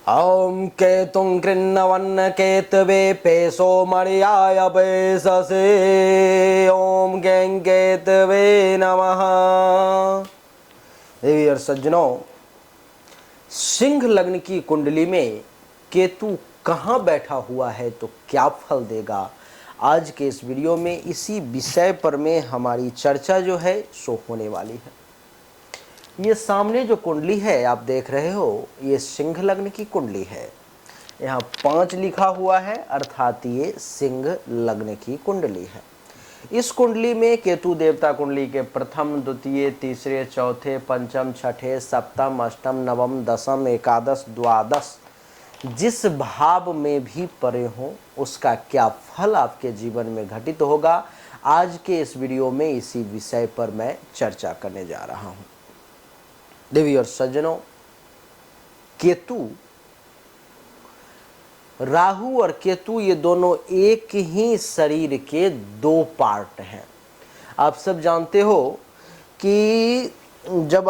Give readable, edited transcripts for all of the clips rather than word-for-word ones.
ॐ केतुं कृन्नवन्न केतवे पेशो मर्याय पेशसे ॐ गैं केतवे नमः। देवी और सज्जनों, सिंह लग्न की कुंडली में केतु कहाँ बैठा हुआ है तो क्या फल देगा, आज के इस वीडियो में इसी विषय पर में हमारी चर्चा जो है सो होने वाली है। ये सामने जो कुंडली है आप देख रहे हो, ये सिंह लग्न की कुंडली है। यहाँ 5 लिखा हुआ है, अर्थात ये सिंह लग्न की कुंडली है। इस कुंडली में केतु देवता कुंडली के प्रथम, द्वितीय, तीसरे, चौथे, पंचम, छठे, सप्तम, अष्टम, नवम, दसम, एकादश, द्वादश जिस भाव में भी पड़े हों उसका क्या फल आपके जीवन में घटित होगा, आज के इस वीडियो में इसी विषय पर मैं चर्चा करने जा रहा हूँ। देवी और सज्जनों, केतु, राहु और केतु ये दोनों एक ही शरीर के 2 पार्ट हैं। आप सब जानते हो कि जब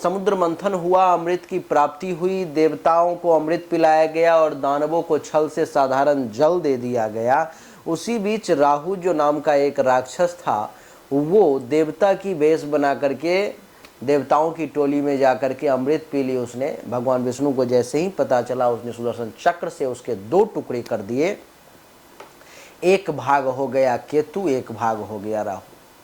समुद्र मंथन हुआ, अमृत की प्राप्ति हुई, देवताओं को अमृत पिलाया गया और दानवों को छल से साधारण जल दे दिया गया, उसी बीच राहु जो नाम का एक राक्षस था, वो देवता की वेश बना करके देवताओं की टोली में जाकर के अमृत पी ली उसने। भगवान विष्णु को जैसे ही पता चला, उसने सुदर्शन चक्र से उसके 2 टुकड़े कर दिए। एक भाग हो गया केतु, एक भाग हो गया राहु।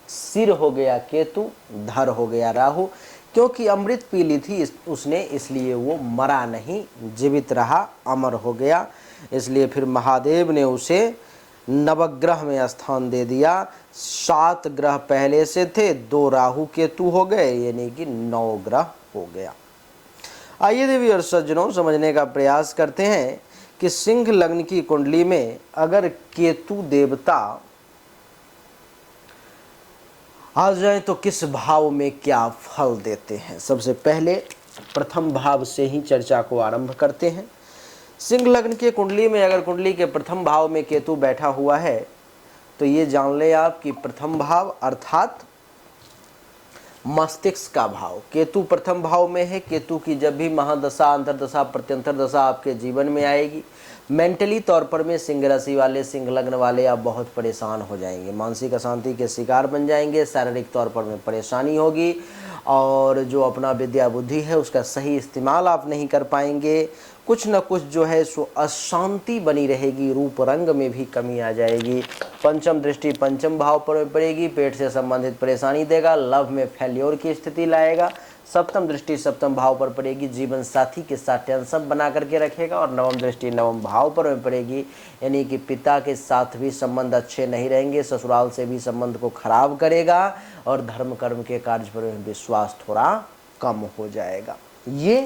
सिर हो गया केतु, धर हो गया राहु। क्योंकि अमृत पी ली थी उसने, इसलिए वो मरा नहीं, जीवित रहा, अमर हो गया। इसलिए फिर महादेव ने उसे नवग्रह में स्थान दे दिया। 7 ग्रह पहले से थे, 2 राहु केतु हो गए, यानी कि 9 ग्रह हो गया। आइए देवी और सज्जनों, समझने का प्रयास करते हैं कि सिंह लग्न की कुंडली में अगर केतु देवता आ जाए तो किस भाव में क्या फल देते हैं। सबसे पहले प्रथम भाव से ही चर्चा को आरंभ करते हैं। सिंह लग्न के कुंडली में अगर कुंडली के प्रथम भाव में केतु बैठा हुआ है तो ये जान ले आप कि प्रथम भाव अर्थात मस्तिष्क का भाव, केतु प्रथम भाव में है। केतु की जब भी महादशा, अंतरदशा, प्रत्यंतर दशा आपके जीवन में आएगी, मेंटली तौर पर में सिंह राशि वाले, सिंह लग्न वाले आप बहुत परेशान हो जाएंगे, मानसिक अशांति के शिकार बन जाएंगे, शारीरिक तौर पर में परेशानी होगी और जो अपना विद्या बुद्धि है उसका सही इस्तेमाल आप नहीं कर पाएंगे। कुछ न कुछ जो है सो अशांति बनी रहेगी, रूप रंग में भी कमी आ जाएगी। पंचम दृष्टि पंचम भाव पर पड़ेगी, पेट से संबंधित परेशानी देगा, लव में फेल्योर की स्थिति लाएगा। सप्तम दृष्टि सप्तम भाव पर पड़ेगी, जीवन साथी के साथ टेंशन बना करके रखेगा। और नवम दृष्टि नवम भाव पर पड़ेगी, यानी कि पिता के साथ भी संबंध अच्छे नहीं रहेंगे, ससुराल से भी संबंध को खराब करेगा और धर्म कर्म के कार्य पर विश्वास थोड़ा कम हो जाएगा। ये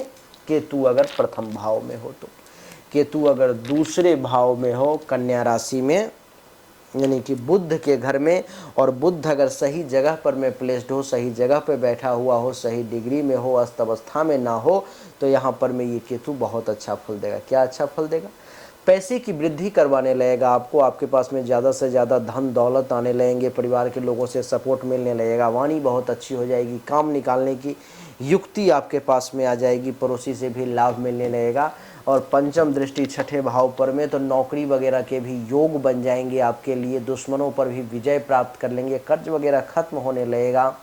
केतु अगर प्रथम भाव में हो तो। केतु अगर दूसरे भाव में हो, कन्या राशि में, यानी कि बुध के घर में, और बुध अगर सही जगह पर में प्लेस्ड हो, सही जगह पर बैठा हुआ हो, सही डिग्री में हो, अस्त अवस्था में ना हो, तो यहाँ पर में ये केतु बहुत अच्छा फल देगा। क्या अच्छा फल देगा? पैसे की वृद्धि करवाने लगेगा आपको, आपके पास में ज़्यादा से ज़्यादा धन दौलत आने लगेंगे, परिवार के लोगों से सपोर्ट मिलने लगेगा, वाणी बहुत अच्छी हो जाएगी, काम निकालने की युक्ति आपके पास में आ जाएगी, पड़ोसी से भी लाभ मिलने लगेगा। और पंचम दृष्टि छठे भाव पर में तो नौकरी वगैरह के भी योग बन जाएंगे आपके लिए, दुश्मनों पर भी विजय प्राप्त कर लेंगे, कर्ज वगैरह खत्म होने लगेगा।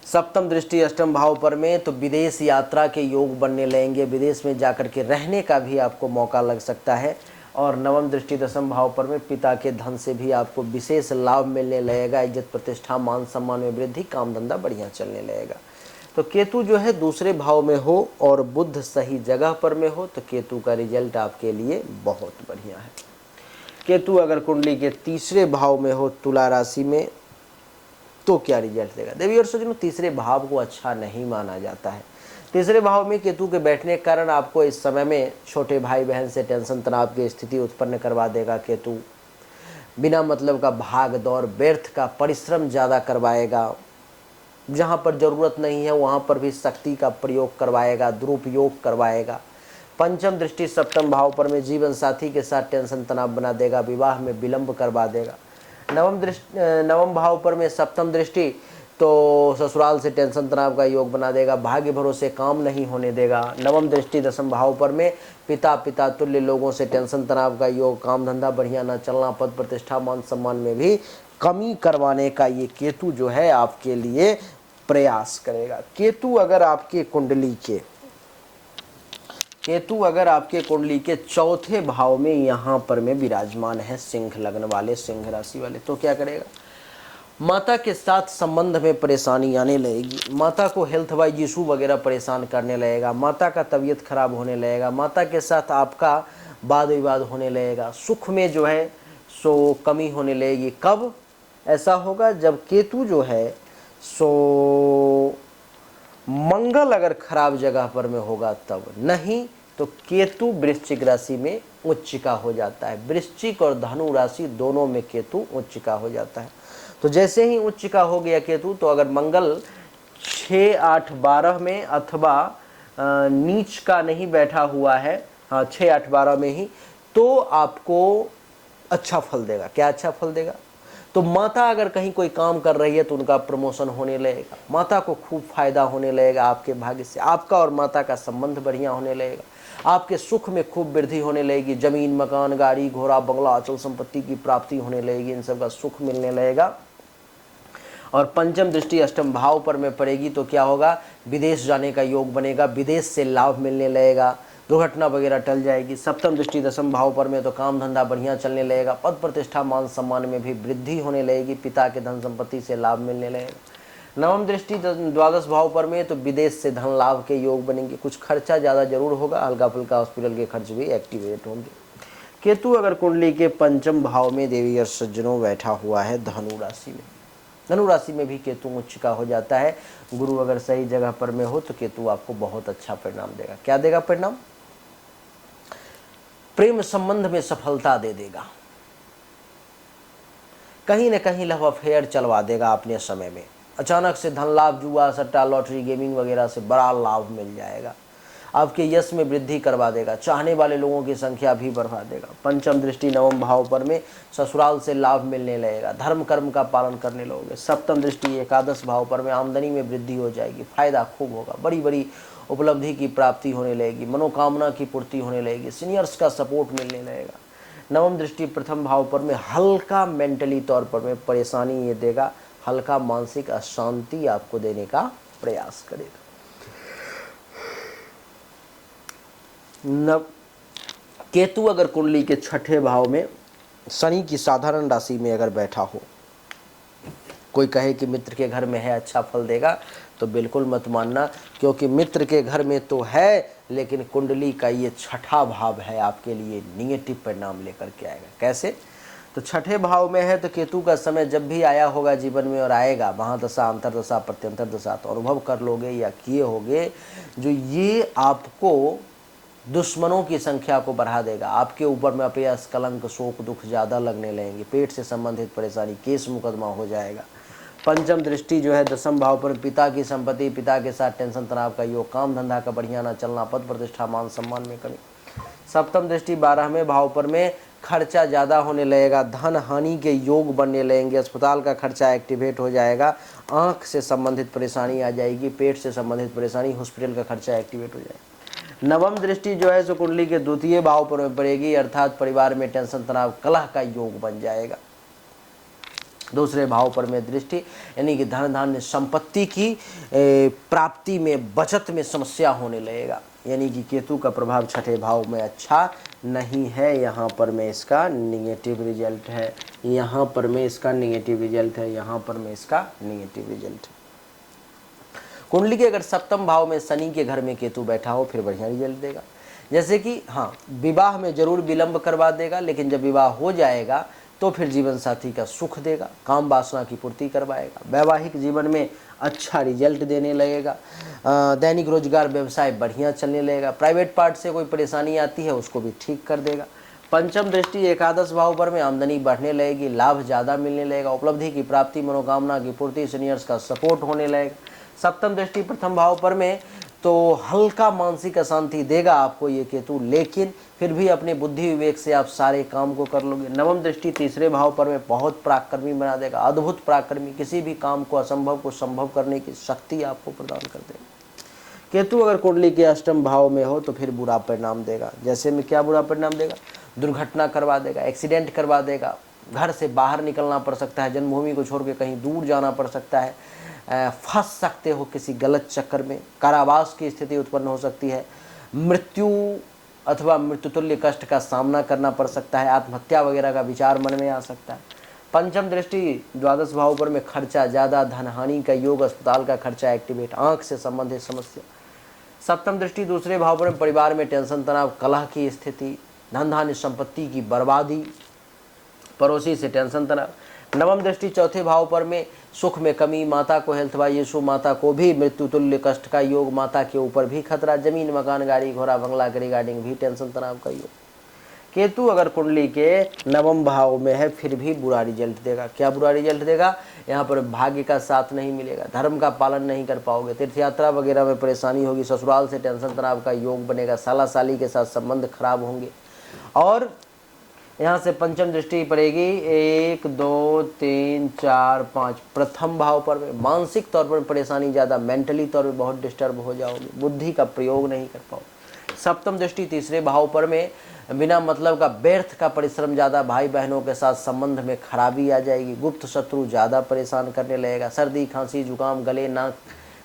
सप्तम दृष्टि अष्टम भाव पर में तो विदेश यात्रा के योग बनने लगेंगे, विदेश में जाकर के रहने का भी आपको मौका लग सकता है। और नवम दृष्टि दसम भाव पर में पिता के धन से भी आपको विशेष लाभ मिलने लगेगा, इज्जत प्रतिष्ठा मान सम्मान में वृद्धि, काम धंधा बढ़िया चलने लगेगा। तो केतु जो है दूसरे भाव में हो और बुध सही जगह पर में हो तो केतु का रिजल्ट आपके लिए बहुत बढ़िया है। केतु अगर कुंडली के तीसरे भाव में हो, तुला राशि में, तो क्या रिजल्ट देगा? देवी और सज्जनों, तीसरे भाव को अच्छा नहीं माना जाता है। तीसरे भाव में केतु के बैठने के कारण आपको इस समय में छोटे भाई बहन से टेंशन तनाव की स्थिति उत्पन्न करवा देगा। केतु बिना मतलब का भाग दौड़, व्यर्थ का परिश्रम ज़्यादा करवाएगा, जहाँ पर ज़रूरत नहीं है वहाँ पर भी शक्ति का प्रयोग करवाएगा, दुरुपयोग करवाएगा। पंचम दृष्टि सप्तम भाव पर में जीवन साथी के साथ टेंशन तनाव बना देगा, विवाह में विलंब करवा देगा। नवम भाव पर में सप्तम दृष्टि तो ससुराल से टेंशन तनाव का योग बना देगा। भाग्य भरोसे काम नहीं होने देगा। नवम दृष्टि दसम भाव पर में पिता तुल्य लोगों से टेंशन तनाव का योग, काम धंधा बढ़िया न चलना, पद प्रतिष्ठा मान सम्मान में भी कमी करवाने का ये केतु जो है आपके लिए प्रयास करेगा। केतु अगर आपके कुंडली के चौथे भाव में यहाँ पर में विराजमान है, सिंह लग्न वाले, सिंह राशि वाले, तो क्या करेगा? माता के साथ संबंध में परेशानी आने लगेगी। माता को हेल्थ वाइज इशू वगैरह परेशान करने लगेगा। माता का तबीयत खराब होने लगेगा। माता के साथ आपका वाद विवाद होने लगेगा। सुख में जो है सो कमी होने लगेगी। कब ऐसा होगा? जब केतु जो है सो मंगल अगर खराब जगह पर में होगा तब। नहीं तो केतु वृश्चिक राशि में उच्चिका हो जाता है। वृश्चिक और धनु राशि दोनों में केतु उच्चिका हो जाता है। तो जैसे ही उच्चिका हो गया केतु, तो अगर मंगल 6, 8, 12 में अथवा नीच का नहीं बैठा हुआ है, हाँ 6, 8, 12 में ही, तो आपको अच्छा फल देगा। क्या अच्छा फल देगा? तो माता अगर कहीं कोई काम कर रही है तो उनका प्रमोशन होने लगेगा। माता को खूब फायदा होने लगेगा आपके भाग्य से। आपका और माता का संबंध बढ़िया होने लगेगा। आपके सुख में खूब वृद्धि होने लगेगी। जमीन, मकान, गाड़ी, घोड़ा, बंगला, अचल संपत्ति की प्राप्ति होने लगेगी। इन सब का सुख मिलने लगेगा। और पंचम दृष्टि अष्टम भाव पर में पड़ेगी तो क्या होगा? विदेश जाने का योग बनेगा। विदेश से लाभ मिलने लगेगा। दुर्घटना वगैरह टल जाएगी। सप्तम दृष्टि दसम भाव पर में तो काम धंधा बढ़िया चलने लगेगा। पद प्रतिष्ठा मान सम्मान में भी वृद्धि होने लगेगी। पिता के धन संपत्ति से लाभ मिलने लगेगा। नवम दृष्टि द्वादश भाव पर में तो विदेश से धन लाभ के योग बनेंगे। कुछ खर्चा ज़्यादा जरूर होगा। हल्का फुल्का हॉस्पिटल के खर्च भी एक्टिवेट होंगे। केतु अगर कुंडली के पंचम भाव में देवी और सज्जनों बैठा हुआ है धनु राशि में, धनु राशि में भी केतु उच्चिका हो जाता है। गुरु अगर सही जगह पर में हो तो केतु आपको बहुत अच्छा परिणाम देगा। क्या देगा परिणाम? प्रेम संबंध में सफलता दे देगा। कहीं न कहीं लव अफेयर चलवा देगा अपने समय में। अचानक से धन लाभ, जुआ, सट्टा, लॉटरी, गेमिंग वगैरह से बड़ा लाभ मिल जाएगा। आपके यश में वृद्धि करवा देगा। चाहने वाले लोगों की संख्या भी बढ़ा देगा। पंचम दृष्टि नवम भाव पर में ससुराल से लाभ मिलने लगेगा। धर्म कर्म का पालन करने लगोगे। सप्तम दृष्टि एकादश भाव पर में आमदनी में वृद्धि हो जाएगी। फायदा खूब होगा। बड़ी बड़ी उपलब्धि की प्राप्ति होने लगेगी। मनोकामना की पूर्ति होने लगेगी। सीनियर्स का सपोर्ट मिलने लगेगा। नवम दृष्टि प्रथम भाव पर में हल्का मेंटली तौर पर में परेशानी ये देगा। हल्का मानसिक अशांति आपको देने का प्रयास करेगा। केतु अगर कुंडली के छठे भाव में शनि की साधारण राशि में अगर बैठा हो, कोई कहे कि मित्र के घर में है अच्छा फल देगा, तो बिल्कुल मत मानना, क्योंकि मित्र के घर में तो है लेकिन कुंडली का ये छठा भाव है आपके लिए निगेटिव परिणाम लेकर के आएगा। कैसे? तो छठे भाव में है तो केतु का समय जब भी आया होगा जीवन में और आएगा, महादशा, अंतरदशा, प्रत्यंतर दशा, तो अनुभव कर लोगे या किए होगे, जो ये आपको दुश्मनों की संख्या को बढ़ा देगा। आपके ऊपर में अपयश, कलंक, शोक, दुख ज़्यादा लगने लगेंगे। पेट से संबंधित परेशानी, केस मुकदमा हो जाएगा। पंचम दृष्टि जो है दसम भाव पर पिता की संपत्ति, पिता के साथ टेंशन तनाव का योग, काम धंधा का बढ़िया ना चलना, पद प्रतिष्ठा मान सम्मान में कमी। सप्तम दृष्टि 12वें भाव पर में खर्चा ज़्यादा होने लगेगा। धन हानि के योग बनने लगेंगे। अस्पताल का खर्चा एक्टिवेट हो जाएगा। आँख से संबंधित परेशानी आ जाएगी। पेट से संबंधित परेशानी, हॉस्पिटल का खर्चा एक्टिवेट हो जाएगा। नवम दृष्टि जो है सो कुंडली के द्वितीय भाव पर पड़ेगी, अर्थात परिवार में टेंशन तनाव, कलह का योग बन जाएगा। दूसरे भाव पर में दृष्टि यानी कि धन धान्य संपत्ति की प्राप्ति में, बचत में समस्या होने लगेगा। यानी कि केतु का प्रभाव छठे भाव में अच्छा नहीं है। यहाँ पर में इसका निगेटिव रिजल्ट है। यहाँ पर में इसका निगेटिव रिजल्ट है। यहाँ पर में इसका निगेटिव रिजल्ट है। कुंडली के अगर सप्तम भाव में शनि के घर में केतु बैठा हो फिर बढ़िया रिजल्ट देगा। जैसे कि हाँ, विवाह में जरूर विलंब करवा देगा, लेकिन जब विवाह हो जाएगा तो फिर जीवन साथी का सुख देगा। काम वासना की पूर्ति करवाएगा। वैवाहिक जीवन में अच्छा रिजल्ट देने लगेगा। दैनिक रोजगार व्यवसाय बढ़िया चलने लगेगा। प्राइवेट पार्ट से कोई परेशानी आती है उसको भी ठीक कर देगा। पंचम दृष्टि एकादश भाव पर में आमदनी बढ़ने लगेगी। लाभ ज़्यादा मिलने लगेगा। उपलब्धि की प्राप्ति, मनोकामना की पूर्ति, सीनियर्स का सपोर्ट होने लगेगा। सप्तम दृष्टि प्रथम भाव पर में तो हल्का मानसिक अशांति देगा आपको ये केतु, लेकिन फिर भी अपने बुद्धि विवेक से आप सारे काम को कर लोगे। नवम दृष्टि तीसरे भाव पर में बहुत पराक्रमी बना देगा, अद्भुत पराक्रमी, किसी भी काम को असंभव को संभव करने की शक्ति आपको प्रदान कर देगा। केतु अगर कुंडली के अष्टम भाव में हो तो फिर बुरा परिणाम देगा। जैसे में क्या बुरा परिणाम देगा? दुर्घटना करवा देगा, एक्सीडेंट करवा देगा, घर से बाहर निकलना पड़ सकता है, जन्मभूमि को छोड़ के कहीं दूर जाना पड़ सकता है, फंस सकते हो किसी गलत चक्कर में, कारावास की स्थिति उत्पन्न हो सकती है, मृत्यु अथवा मृत्युतुल्य कष्ट का सामना करना पड़ सकता है, आत्महत्या वगैरह का विचार मन में आ सकता है। पंचम दृष्टि द्वादश भाव पर में खर्चा ज़्यादा, धन हानि का योग, अस्पताल का खर्चा एक्टिवेट, आंख से संबंधित समस्या। सप्तम दृष्टि दूसरे भाव पर परिवार में टेंशन तनाव, कलह की स्थिति, धन धान्य संपत्ति की बर्बादी, पड़ोसी से टेंशन तनाव। नवम दृष्टि चौथे भाव पर में सुख में कमी, माता को हेल्थ वाइज इशू, माता को भी मृत्यु तुल्य कष्ट का योग, माता के ऊपर भी खतरा, जमीन मकान गाड़ी घोड़ा बंगला के रिगार्डिंग भी टेंशन तनाव का योग। केतु अगर कुंडली के नवम भाव में है फिर भी बुरा रिजल्ट देगा। क्या बुरा रिजल्ट देगा? यहाँ पर भाग्य का साथ नहीं मिलेगा, धर्म का पालन नहीं कर पाओगे, तीर्थ यात्रा वगैरह में परेशानी होगी, ससुराल से टेंशन तनाव का योग बनेगा, साला साली के साथ संबंध खराब होंगे। और यहाँ से पंचम दृष्टि पड़ेगी 1 2 3 4 5 प्रथम भाव पर में मानसिक तौर पर परेशानी ज़्यादा, मेंटली तौर पर बहुत डिस्टर्ब हो जाओगे, बुद्धि का प्रयोग नहीं कर पाओगे। सप्तम दृष्टि तीसरे भाव पर में बिना मतलब का व्यर्थ का परिश्रम ज़्यादा, भाई बहनों के साथ संबंध में खराबी आ जाएगी, गुप्त शत्रु ज़्यादा परेशान करने लगेगा, सर्दी खांसी जुकाम गले नाक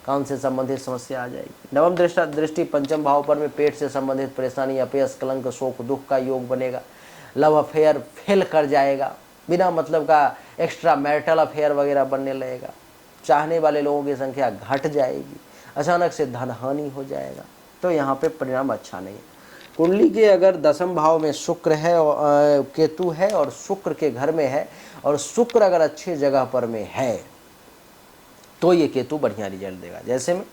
कान से संबंधित समस्या आ जाएगी। नवम दृष्टि पंचम भाव पर में पेट से संबंधित परेशानी, अपयश कलंक शोक दुख का योग बनेगा, लव अफेयर फेल कर जाएगा, बिना मतलब का एक्स्ट्रा मैरिटल अफेयर वगैरह बनने लगेगा, चाहने वाले लोगों की संख्या घट जाएगी, अचानक से धन हानि हो जाएगा। तो यहाँ पे परिणाम अच्छा नहीं है। कुंडली के अगर दसम भाव में शुक्र है और केतु है और शुक्र के घर में है और शुक्र अगर अच्छे जगह पर में है तो ये केतु बढ़िया रिजल्ट देगा। जैसे में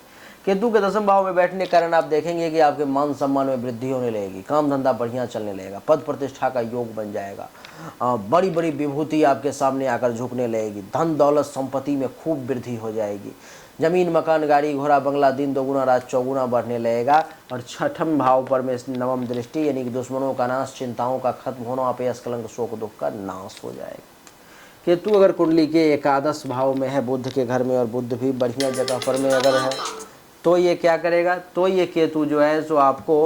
केतु के दसम भाव में बैठने के कारण आप देखेंगे कि आपके मान सम्मान में वृद्धि होने लगेगी, काम धंधा बढ़िया चलने लगेगा, पद प्रतिष्ठा का योग बन जाएगा, बड़ी बड़ी विभूति आपके सामने आकर झुकने लगेगी, धन दौलत संपत्ति में खूब वृद्धि हो जाएगी, जमीन मकान गाड़ी घोड़ा बंगला दिन दोगुना रात चौगुना बढ़ने लगेगा। और छठम भाव पर में नवम दृष्टि यानी कि दुश्मनों का नाश, चिंताओं का खत्म होना, अपयश कलंक शोक दुख का नाश हो जाएगा। केतु अगर कुंडली के एकादश भाव में है बुध के घर में और बुध भी बढ़िया जगह पर में अगर है तो ये क्या करेगा? तो ये केतु जो है सो आपको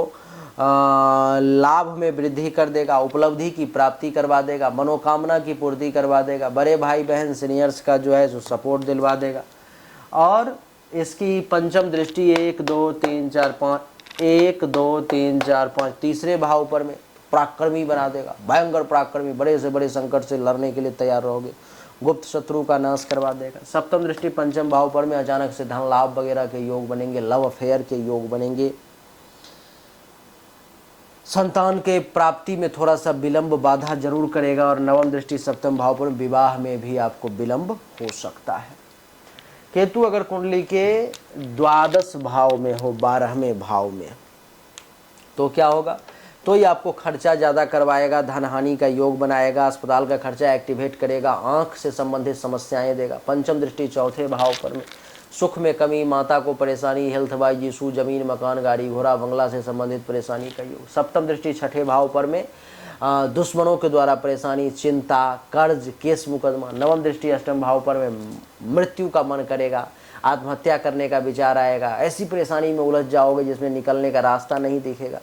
लाभ में वृद्धि कर देगा, उपलब्धि की प्राप्ति करवा देगा, मनोकामना की पूर्ति करवा देगा, बड़े भाई बहन सीनियर्स का जो है सो सपोर्ट दिलवा देगा। और इसकी पंचम दृष्टि 1 2 3 4 5 1 2 3 4 5 तीसरे भाव पर में पराक्रमी बना देगा, भयंकर पराक्रमी, बड़े से बड़े संकट से लड़ने के लिए तैयार रहोगे, गुप्त शत्रु का नाश करवा देगा। सप्तम दृष्टि पंचम भाव पर में अचानक से धन लाभ वगैरह के योग बनेंगे, लव अफेयर के योग बनेंगे, संतान के प्राप्ति में थोड़ा सा विलंब बाधा जरूर करेगा। और नवम दृष्टि सप्तम भाव पर विवाह में भी आपको विलंब हो सकता है। केतु अगर कुंडली के द्वादश भाव में हो, 12वें भाव में, तो क्या होगा? तो ये आपको खर्चा ज़्यादा करवाएगा, धन हानि का योग बनाएगा, अस्पताल का खर्चा एक्टिवेट करेगा, आंख से संबंधित समस्याएं देगा। पंचम दृष्टि चौथे भाव पर में सुख में कमी, माता को परेशानी, हेल्थ वाइज इशू, जमीन मकान गाड़ी घोड़ा बंगला से संबंधित परेशानी का योग। सप्तम दृष्टि छठे भाव पर में दुश्मनों के द्वारा परेशानी, चिंता, कर्ज, केस मुकदमा। नवम दृष्टि अष्टम भाव पर में मृत्यु का मन करेगा, आत्महत्या करने का विचार आएगा, ऐसी परेशानी में उलझ जाओगे जिसमें निकलने का रास्ता नहीं दिखेगा।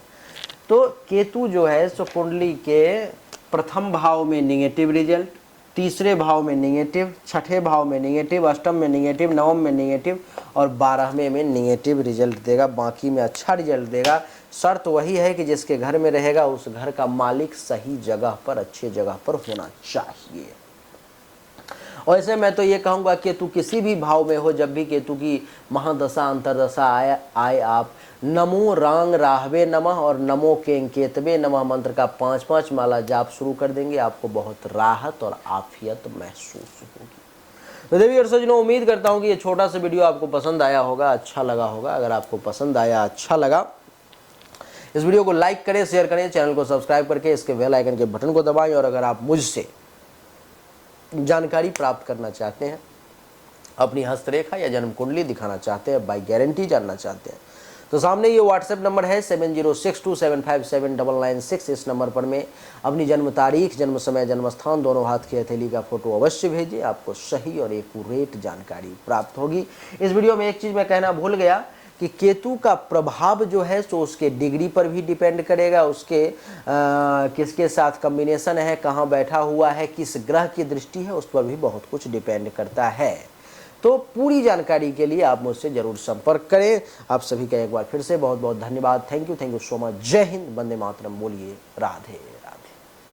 तो केतु जो है सो कुंडली के प्रथम भाव में निगेटिव रिजल्ट, तीसरे भाव में निगेटिव, छठे भाव में निगेटिव, अष्टम में निगेटिव, नवम में निगेटिव और 12वें में निगेटिव रिजल्ट देगा। बाकी में अच्छा रिजल्ट देगा। शर्त वही है कि जिसके घर में रहेगा उस घर का मालिक सही जगह पर, अच्छे जगह पर होना चाहिए। और ऐसे मैं तो ये कहूँगा केतु किसी भी भाव में हो, जब भी केतु की महादशा अंतरदशा आए आप नमो रांग राहवे नमः और नमो केंकेतवे नमः मंत्र का 5-5 माला जाप शुरू कर देंगे, आपको बहुत राहत और आफियत महसूस होगी। तो देवी और सज्जनों, उम्मीद करता हूँ कि ये छोटा सा वीडियो आपको पसंद आया होगा, अच्छा लगा होगा। अगर आपको पसंद आया, अच्छा लगा, इस वीडियो को लाइक करें, शेयर करें, चैनल को सब्सक्राइब करके इसके बेल आइकन के बटन को दबाएं। और अगर आप मुझसे जानकारी प्राप्त करना चाहते हैं, अपनी हस्तरेखा या जन्म कुंडली दिखाना चाहते हैं, बाय गारंटी जानना चाहते हैं, तो सामने ये व्हाट्सएप नंबर है 7062757996। इस नंबर पर में अपनी जन्म तारीख, जन्म समय, जन्म स्थान, दोनों हाथ की हथेली का फोटो अवश्य भेजिए, आपको सही और एक्यूरेट जानकारी प्राप्त होगी। इस वीडियो में एक चीज़ मैं कहना भूल गया कि केतु का प्रभाव जो है सो उसके डिग्री पर भी डिपेंड करेगा, उसके किसके साथ कॉम्बिनेशन है, कहाँ बैठा हुआ है, किस ग्रह की दृष्टि है, उस पर भी बहुत कुछ डिपेंड करता है। तो पूरी जानकारी के लिए आप मुझसे जरूर संपर्क करें। आप सभी का एक बार फिर से बहुत बहुत धन्यवाद। Thank you so much. जय हिंद, वंदे मातरम। बोलिए राधे।